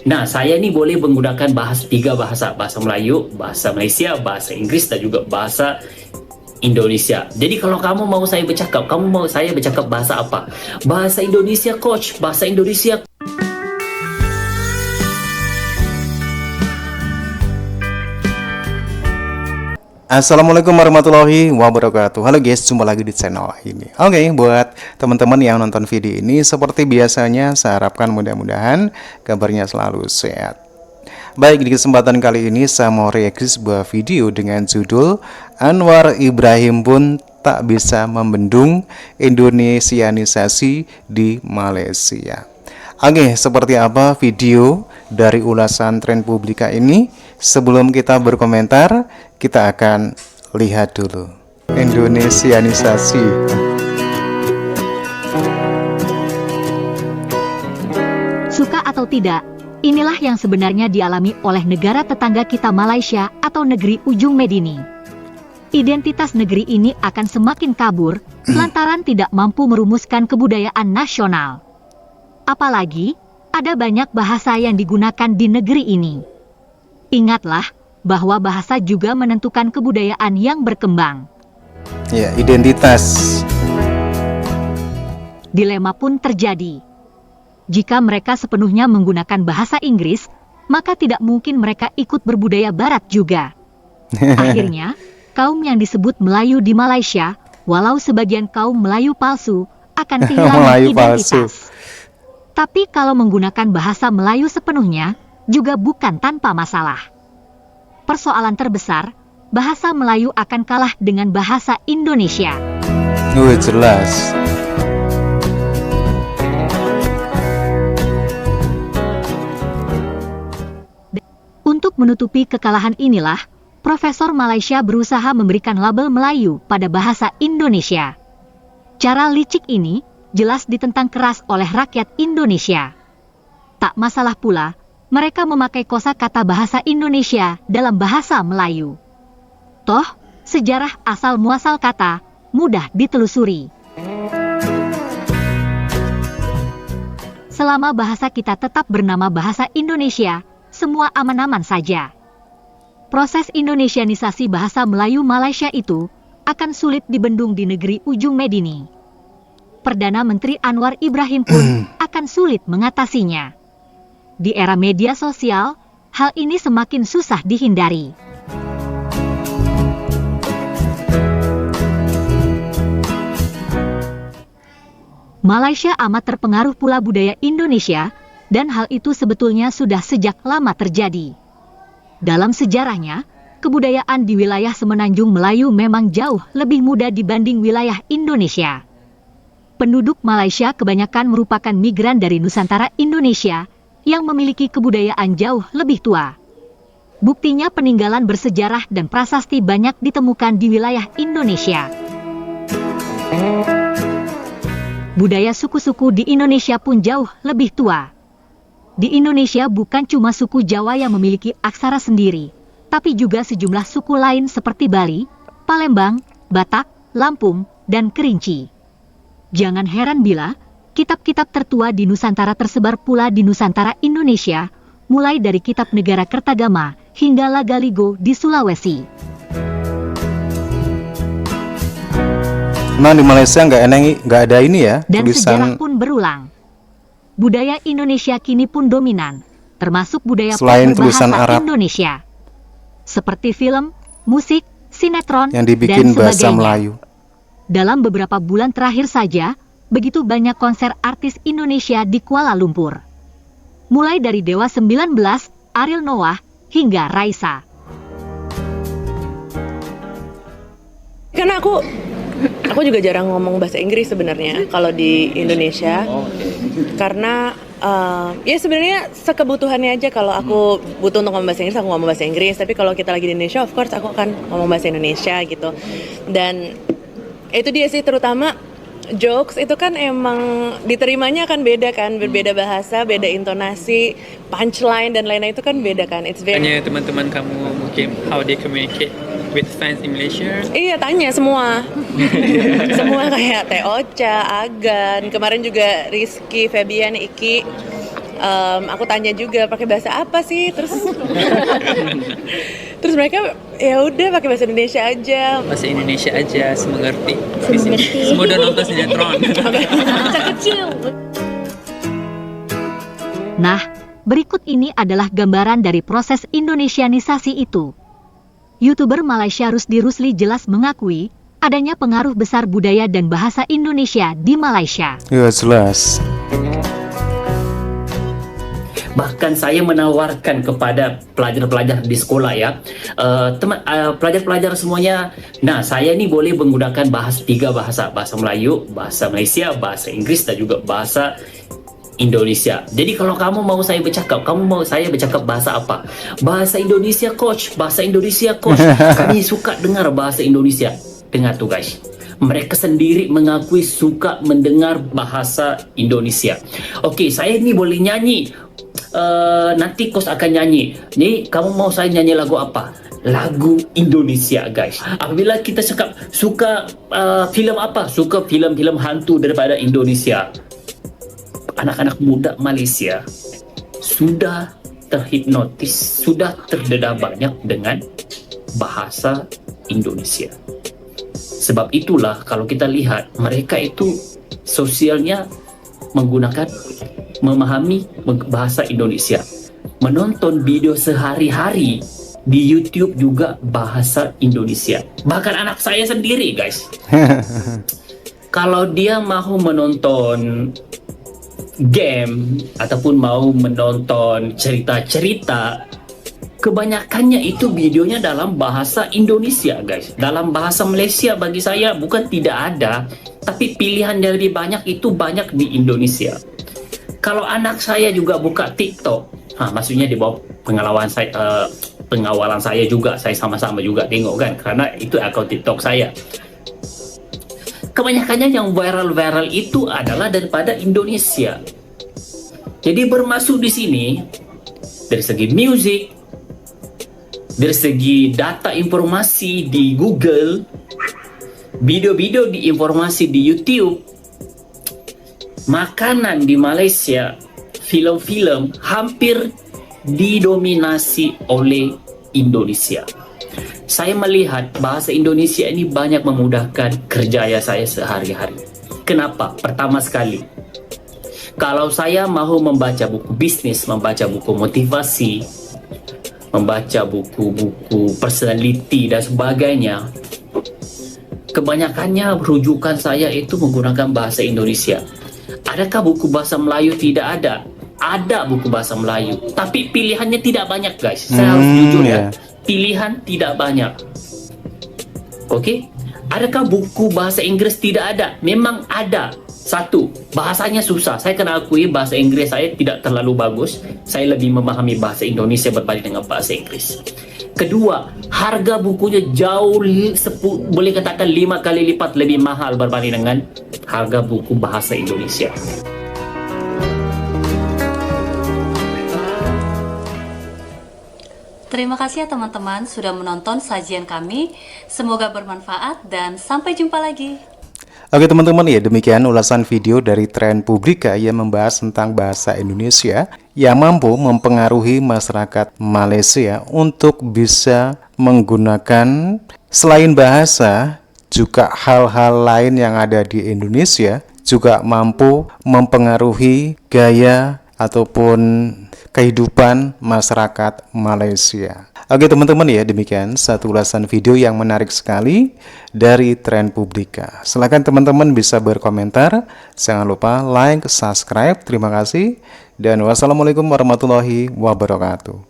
Nah, saya ini boleh menggunakan tiga bahasa, bahasa Melayu, bahasa Malaysia, bahasa Inggris, dan juga bahasa Indonesia. Jadi kalau kamu mau saya bercakap, kamu mau saya bercakap bahasa apa? Bahasa Indonesia, coach. Bahasa Indonesia. Assalamualaikum warahmatullahi wabarakatuh. Halo guys, jumpa lagi di channel ini. Oke, buat teman-teman yang nonton video ini, seperti biasanya saya harapkan mudah-mudahan kabarnya selalu sehat. Baik, di kesempatan kali ini saya mau reaksi sebuah video dengan judul Anwar Ibrahim pun tak bisa membendung Indonesianisasi di Malaysia. Oke, seperti apa video dari ulasan Tren Publika ini? Sebelum kita berkomentar, kita akan lihat dulu Indonesianisasi. Suka atau tidak, inilah yang sebenarnya dialami oleh negara tetangga kita Malaysia atau negeri ujung Medini. Identitas negeri ini akan semakin kabur lantaran tidak mampu merumuskan kebudayaan nasional. Apalagi, ada banyak bahasa yang digunakan di negeri ini. Ingatlah bahwa bahasa juga menentukan kebudayaan yang berkembang. Ya, identitas. Dilema pun terjadi. Jika mereka sepenuhnya menggunakan bahasa Inggris, maka tidak mungkin mereka ikut berbudaya barat juga. Akhirnya, kaum yang disebut Melayu di Malaysia, walau sebagian kaum Melayu palsu, akan kehilangan identitas. Tapi kalau menggunakan bahasa Melayu sepenuhnya, juga bukan tanpa masalah. Persoalan terbesar, bahasa Melayu akan kalah dengan bahasa Indonesia. Jelas. Untuk menutupi kekalahan inilah, Profesor Malaysia berusaha memberikan label Melayu pada bahasa Indonesia. Cara licik ini jelas ditentang keras oleh rakyat Indonesia. Tak masalah pula, mereka memakai kosakata bahasa Indonesia dalam bahasa Melayu. Toh, sejarah asal-muasal kata mudah ditelusuri. Selama bahasa kita tetap bernama bahasa Indonesia, semua aman-aman saja. Proses Indonesianisasi bahasa Melayu Malaysia itu akan sulit dibendung di negeri ujung Medini. Perdana Menteri Anwar Ibrahim pun akan sulit mengatasinya. Di era media sosial, hal ini semakin susah dihindari. Malaysia amat terpengaruh pula budaya Indonesia, dan hal itu sebetulnya sudah sejak lama terjadi. Dalam sejarahnya, kebudayaan di wilayah Semenanjung Melayu memang jauh lebih muda dibanding wilayah Indonesia. Penduduk Malaysia kebanyakan merupakan migran dari Nusantara Indonesia yang memiliki kebudayaan jauh lebih tua. Buktinya peninggalan bersejarah dan prasasti banyak ditemukan di wilayah Indonesia. Budaya suku-suku di Indonesia pun jauh lebih tua. Di Indonesia bukan cuma suku Jawa yang memiliki aksara sendiri, tapi juga sejumlah suku lain seperti Bali, Palembang, Batak, Lampung, dan Kerinci. Jangan heran bila kitab-kitab tertua di Nusantara tersebar pula di Nusantara Indonesia, mulai dari kitab Negara Kertagama hingga Lagaligo di Sulawesi. Nah, di Malaysia nggak ada ini ya, dan tulisan. Sejarah pun berulang. Budaya Indonesia kini pun dominan, termasuk budaya Selain berbahasa tulisan Arab Indonesia. Seperti film, musik, sinetron, yang dibikin dan bahasa sebagainya. Melayu. Dalam beberapa bulan terakhir saja, begitu banyak konser artis Indonesia di Kuala Lumpur. Mulai dari Dewa 19, Ariel Noah, hingga Raisa. Karena aku juga jarang ngomong bahasa Inggris sebenarnya kalau di Indonesia. Karena ya sebenarnya sekebutuhannya aja. Kalau aku butuh untuk ngomong bahasa Inggris, aku ngomong bahasa Inggris. Tapi kalau kita lagi di Indonesia, of course aku akan ngomong bahasa Indonesia gitu. Dan itu dia sih, terutama jokes itu kan emang diterimanya kan beda kan, berbeda bahasa, beda intonasi, punchline dan lain-lain itu kan beda kan. It's very... Tanya teman-teman kamu mungkin how they communicate with fans in Malaysia. Iya, tanya semua. Semua kayak Teh Ocha, Agan, kemarin juga Rizky, Febian, Iki. Aku tanya juga pakai bahasa apa sih, terus terus mereka ya udah pakai bahasa Indonesia aja. Bahasa Indonesia aja, semengerti. Semua udah nonton sinetron. Kecil. Nah, berikut ini adalah gambaran dari proses Indonesianisasi itu. YouTuber Malaysia Rusdi Rusli jelas mengakui adanya pengaruh besar budaya dan bahasa Indonesia di Malaysia. Ya jelas. Bahkan saya menawarkan kepada pelajar-pelajar di sekolah ya, pelajar-pelajar semuanya, nah saya ini boleh menggunakan tiga bahasa Melayu, bahasa Malaysia, bahasa Inggris dan juga bahasa Indonesia. Jadi kalau kamu mau saya bercakap bahasa apa? Bahasa Indonesia coach, bahasa Indonesia coach. Kami suka dengar bahasa Indonesia. Dengar tuh guys. Mereka sendiri mengakui suka mendengar bahasa Indonesia. Oke, saya ini boleh nyanyi. Nanti coach akan nyanyi. Nih, kamu mau saya nyanyi lagu apa? Lagu Indonesia guys. Apabila kita suka filem apa? Suka filem-filem hantu daripada Indonesia. Anak-anak muda Malaysia sudah terhipnotis, sudah terdedah banyak dengan bahasa Indonesia. Sebab itulah kalau kita lihat mereka itu sosialnya memahami bahasa Indonesia. Menonton video sehari-hari di YouTube juga bahasa Indonesia. Bahkan anak saya sendiri guys. Kalau dia mau menonton game ataupun mau menonton cerita-cerita, kebanyakannya itu videonya dalam bahasa Indonesia guys. Dalam bahasa Malaysia bagi saya bukan tidak ada, tapi pilihan yang lebih banyak itu banyak di Indonesia. Kalau anak saya juga buka TikTok, maksudnya di bawah pengawalan saya juga, saya sama-sama juga tengok kan, karena itu akun TikTok saya. Kebanyakannya yang viral-viral itu adalah daripada Indonesia. Jadi bermasuk di sini dari segi musik, dari segi data informasi di Google, video-video di informasi di YouTube, makanan di Malaysia, film-film hampir didominasi oleh Indonesia. Saya melihat bahasa Indonesia ini banyak memudahkan kerja saya sehari-hari. Kenapa? Pertama sekali, kalau saya mau membaca buku bisnis, membaca buku motivasi, membaca buku-buku personality dan sebagainya, kebanyakannya rujukan saya itu menggunakan bahasa Indonesia. Adakah buku bahasa Melayu? Tidak ada. Ada buku bahasa Melayu, tapi pilihannya tidak banyak guys. Saya harus jujur ya. Pilihan tidak banyak. Oke? Adakah buku bahasa Inggris? Tidak ada. Memang ada. Satu, bahasanya susah. Saya kena akui bahasa Inggris saya tidak terlalu bagus. Saya lebih memahami bahasa Indonesia berbanding dengan bahasa Inggris. Kedua, harga bukunya jauh, boleh katakan 5 kali lipat lebih mahal berbanding dengan harga buku bahasa Indonesia. Terima kasih ya teman-teman sudah menonton sajian kami. Semoga bermanfaat dan sampai jumpa lagi. Oke teman-teman, ya demikian ulasan video dari Tren Publika yang membahas tentang bahasa Indonesia yang mampu mempengaruhi masyarakat Malaysia untuk bisa menggunakan selain bahasa juga hal-hal lain yang ada di Indonesia juga mampu mempengaruhi gaya ataupun kehidupan masyarakat Malaysia. Oke teman-teman, ya demikian satu ulasan video yang menarik sekali dari Tren Publika. Silahkan teman-teman bisa berkomentar. Jangan lupa like, subscribe. Terima kasih dan wassalamualaikum warahmatullahi wabarakatuh.